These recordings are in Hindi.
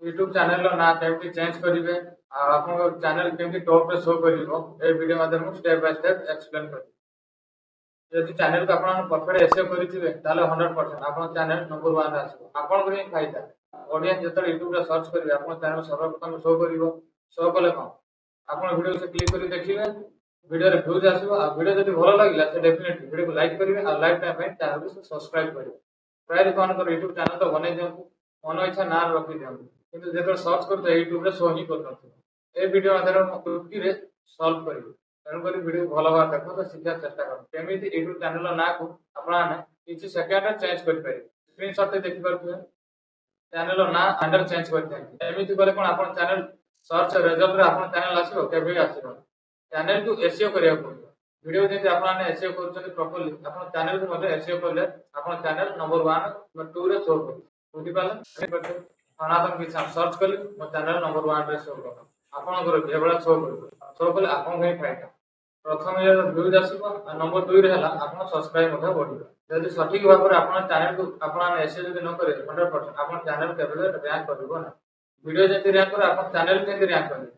यूट्यूब चैनल ना केमती चेंज करेंगे आप चैनल केमती टॉप रे शो कर वीडियो माध्यम स्टेप बाय स्टेप एक्सप्लेन कर जब चैनल को आप परफेक्ट एसईओ करेंगे 100% आप चैनल नंबर 1 रे आसो आपन को फायदा ऑडियंस जो यूट्यूब रे सर्च करेंगे आप चैनल सर्वप्रथम शो कर शो कले कौन आप वीडियो से क्लिक कर देखिए वीडियो रे व्यूज आसो आ वीडियो जब भल लगे तो डेफिनेटली वीडियो को लाइक करेंगे और लाइक टाइम चैनल को सब्सक्राइब करेंगे प्राय लोक यूट्यूब चैनल तो बन दिखाँ मन इच्छा ना रखी दिखाँ किंतु जो सर्च करते यूट्यूब रे शो ही कर वीडियो माध्यम क्विकली सॉल्व करेंगे तेणुक वीडियो भल भाव देख तो शिक्षा चेष्टा कर यूट्यूब चैनल ना को आपने किसी सेकेंड चेंज करेंगे स्क्रीनशॉट देखिपे चैनल ना हैंडल चेंज करते कले कौन आप चैनल सर्च रिजल्ट आप चैनल आसो केवे आस चैनल को एसईओ करा पड़ो वीडियो जब आपने एसईओ कर प्रॉपर्ली आप चैनल को एसईओ कले आप चैनल नंबर 1 नंबर 2 रे शो कर बुझीपारे सनातन किसान सर्च कले मो चैनल नंबर 1 रे शो कर आपन एभला शो कले आपन फायदा प्रथम व्यूज आसो नंबर 2 रे आप सब्सक्राइब बढ़ जब सठिक भाव में आप चैनल को आप एसईओ न करें 100% आप चैनल केवल रैंक कर ना वीडियो जब रैंक कर आप चैनल के रैंक करेंगे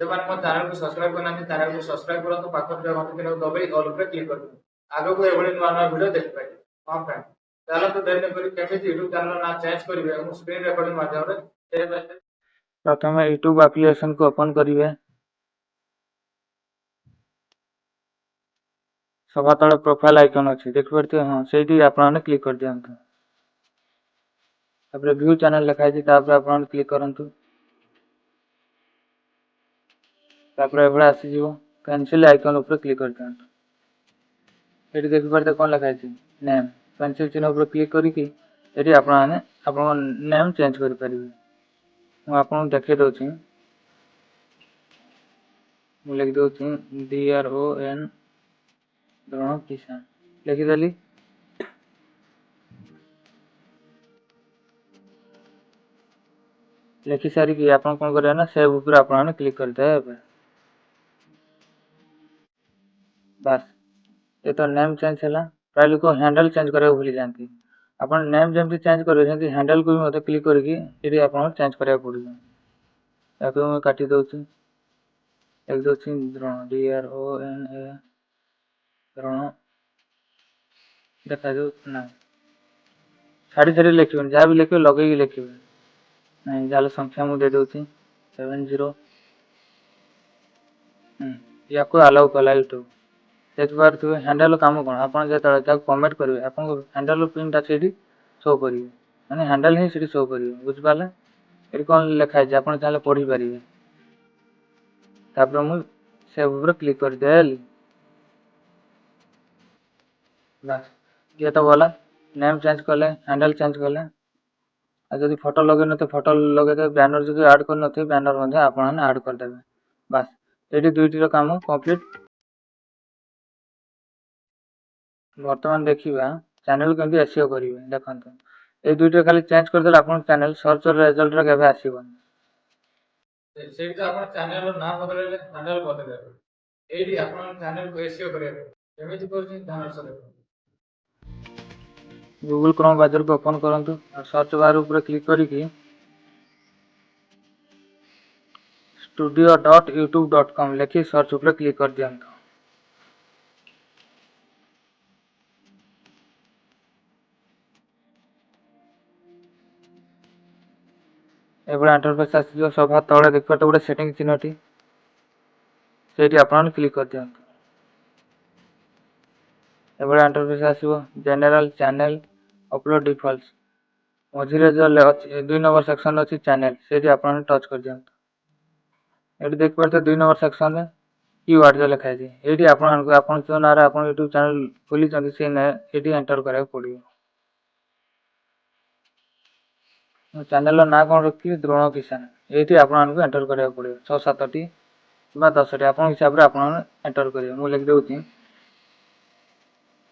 जब आप चैनल को सब्सक्राइब करना चैनल को सब्सक्राइब करूँ पाखर घंटे दबाई ऑल क्लिक कर आगे को एभली नुआ नुआ वीडियो देख पाए हाँ फ्रेंड चलते देरी कमी यूट्यूब चैनल ना चेंज करेंगे स्क्रीन रिकॉर्डिंग माध्यम प्रथम यूट्यूब एप्लिकेशन को ओपन करेंगे सभा तले प्रोफाइल आइकन अच्छी देखिए हाँ से आपने क्लिक कर दिखाँ तापर व्यू चैनल लिखाई आपने क्लिक करूँ तापर एभले आसीज पेंसिल आइकन उपर क्लिक कर दिखाँ ये देखिए कौन लिखाई नेम पेंसिल चिन्ह उपर क्लिक करके आपने आप नेम चेंज करेंगे मुझे आपको देखे दूसरी लिख दूसरी DRON द्रोण किसान लिखिदेली लिखि सारिकी आप कौन करेंगे ना सेव उपर आपने क्लिक करदे बस ये तो नेम चेंज है प्राय लोक हैंडल चेंज करा भूली जाती आप नेम जमी चेंज करेंगे हैंडल को भी क्लिक करके आप चेंज करा पड़ो या मुझे काटी दूसरी लिख दूसरी द्रोण DRON द्रोण देखा ना छाड़ी छाड़ी लिखे जहाँ भी लिखे लगे लिखे नहीं जहाँ संख्या मुझे दे दूसरी 70 या आलाउ कला यूट्यूब देखिए हैंडल काम कौन आप जो कमेंट करेंगे आप हैंडल पिनटा से शो करेंगे मैंने हैंडल ही से शो करेंगे बुझिपारे ये कौन लिखाई आप चाहे पढ़ी पारे तापर मुझे सेव क्लिक करदे बस ये तो गला नेम चेंज कले हैंडल चेंज कले जब फोटो लगे न फोटो लगे बैनर जो ऐड कर बैनर आप ऐड करदे बस ये दुईटर काम कंप्लीट बर्तमान देखा चैनल केमती एसईओ करेंगे देखो ये दुईटा खाली चेंज करदे आप चैनल सर्च रिजल्ट केवे आसबनी चैनल ना बदल चैनल बदल ये चैनल को एसईओ करें गूगल क्रोम ब्राउज़र को ओपन करूँ सर्च बार ऊपर क्लिक करके studio.youtube.com लिखी सर्च ऊपर क्लिक कर दिखाँ एभली इंटरफेस आस सभा तले देखिए गोटे सेटिंग चिन्हटी से आप क्लिक कर दिखाँ एभली इंटरफेस आसो जनरल चैनल अपलोड डिफॉल्ट्स मझे जो 2 नंबर सेक्शन अच्छी चैनल से आप टच कर दिखाँ ये देखिए 2 नंबर सेक्शन में कीवर्ड जो लिखाई ये आप जो ना आप यूट्यूब चैनल खोली से ना ये एंटर करा पड़ो चैनल ना कौन रखी द्रोण किसान ये आपको एंटर करा पड़ो 6-7 कि 10 आप हिसाब से आप एंटर करेंगे मुझे लिख दूसरी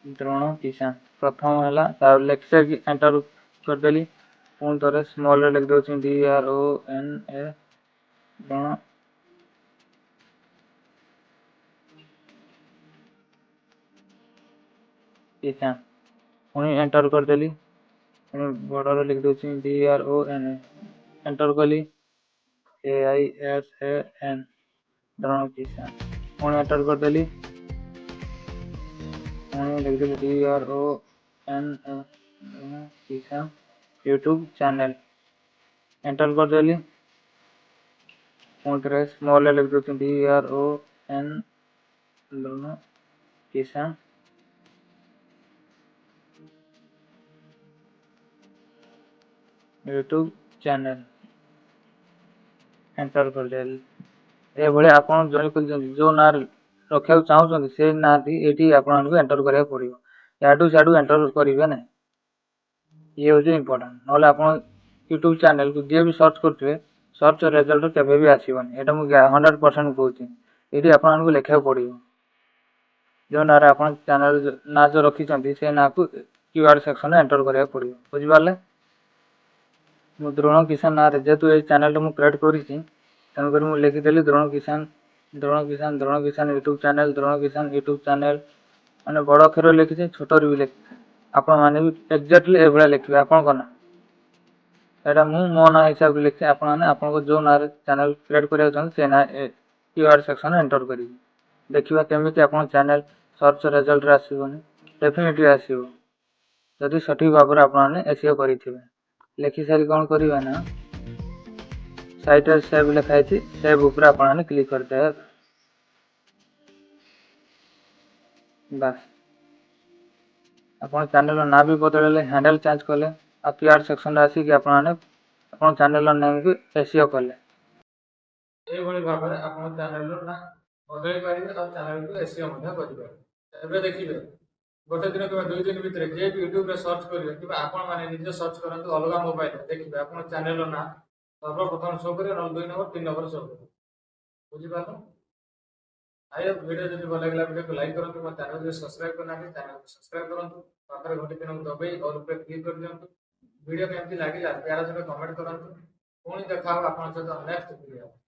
द्रोण किसान प्रथम है लेफ्ट साइड एंटर करदेली पुणी थे स्मॉल लिख दूसरी DRON द्रोण किसान पुणी एंटर करदेली पुणी बड़ लिख दूसरी DRON एंटर कली AISAN द्रोण किसान पुणी एंटर करदेली पुणी लिखदेली DRON किसान यूट्यूब चैनल एंटर करदेली पुणी थे स्मॉल लिख दूँ DRON द्रोण किसान यूट्यूब चैनल एंटर करदेली एभली आपण जो ना रखा चाहूँ से ना ये आपको एंटर करा पड़ो याडू सियाडू एंटर करेंगे ना ये हूँ इम्पोर्टाट ना आप यूट्यूब चैनल को जी भी सर्च करेंगे सर्च रिजल्ट केवे भी आसवन ये मुझे 100% कहूँ ये आपको लिखा पड़ो जो ना आप चैनल ना जो रखी से ना को क्यूआर सेक्शन एंटर करा पड़ो बुझिपारे मु द्रोण किसान ना जेहेतु ये चैनल मुझे क्रिएट करी तेणुक मुझे लिखिदेली द्रोण किसान यूट्यूब चैनल मैंने बड़ अक्षर लिखी छोटर भी लिखी आपण मैंने भी एक्जाक्टली ये लिखे आपको ना यहाँ मो ना हिसाब से लिखी आप जो ना चैनल क्रिएट कर ना क्यूआर सेक्शन एंटर करेंगे देखा केमी आप चैनल सर्च रिजल्ट आसबनी डेफिनेटली आसो जदि सठिक भाव में आपने एसईओ करेंगे लिखि सारी कौन करेंगे ना साइट सेव लिखाई सेव उपर आपने क्लिक करदे बस आप चैनल ना भी बदल हैंडल चेंज कले क्यूआर सेक्शन आसिक आप चैनल नेम को एसईओ कले ଏଇଭଳି ଭାବରେ ଆପଣ ଚ୍ୟାନେଲର ନା ବଦଳେଇ ପାରିବେ ଆଉ ଚ୍ୟାନେଲକୁ ଏସିଓ ମଧ୍ୟ କରିପାରିବେ। ଏବେ ଦେଖିବେ ଗୋଟେ ଦିନ କିମ୍ବା 2 ଦିନ ଭିତରେ ଯିଏ ବି ୟୁଟ୍ୟୁବରେ ସର୍ଚ୍ଚ କରିବେ କିମ୍ବା ଆପଣମାନେ ନିଜେ ସର୍ଚ୍ଚ କରନ୍ତୁ ଅଲଗା ମୋବାଇଲରେ ଦେଖିବେ ଆପଣ ଚ୍ୟାନେଲର ନାଁ ସର୍ବପ୍ରଥମ ଶୋ କରିବ ନହେଲେ 2 ନମ୍ବର 3 ନମ୍ବର ଶୋ କରିବ। ବୁଝିପାରିଲ? ଆଇ ଭିଡ଼ିଓ ଯଦି ଭଲ ଲାଗିଲା ଭିଡ଼ିଓକୁ ଲାଇକ୍ କରନ୍ତୁ ମୋ ଚ୍ୟାନେଲକୁ ସବସ୍କ୍ରାଇବ୍ କରିନାହାନ୍ତି ଚ୍ୟାନେଲକୁ ସବସ୍କ୍ରାଇବ୍ କରନ୍ତୁ ପାଖରେ ଘଣ୍ଟି ଚିହ୍ନକୁ ଦବାଇ ଅଲ୍ ଉପରେ କ୍ଲିକ୍ କରିଦିଅନ୍ତୁ। ଭିଡ଼ିଓ କେମିତି ଲାଗିଲା ପ୍ୟାରା ସହିତ କମେଣ୍ଟ କରନ୍ତୁ। ପୁଣି ଦେଖା ହେବ ଆପଣଙ୍କ ସହିତ ନେକ୍ସଟ ଭିଡ଼ିଓ।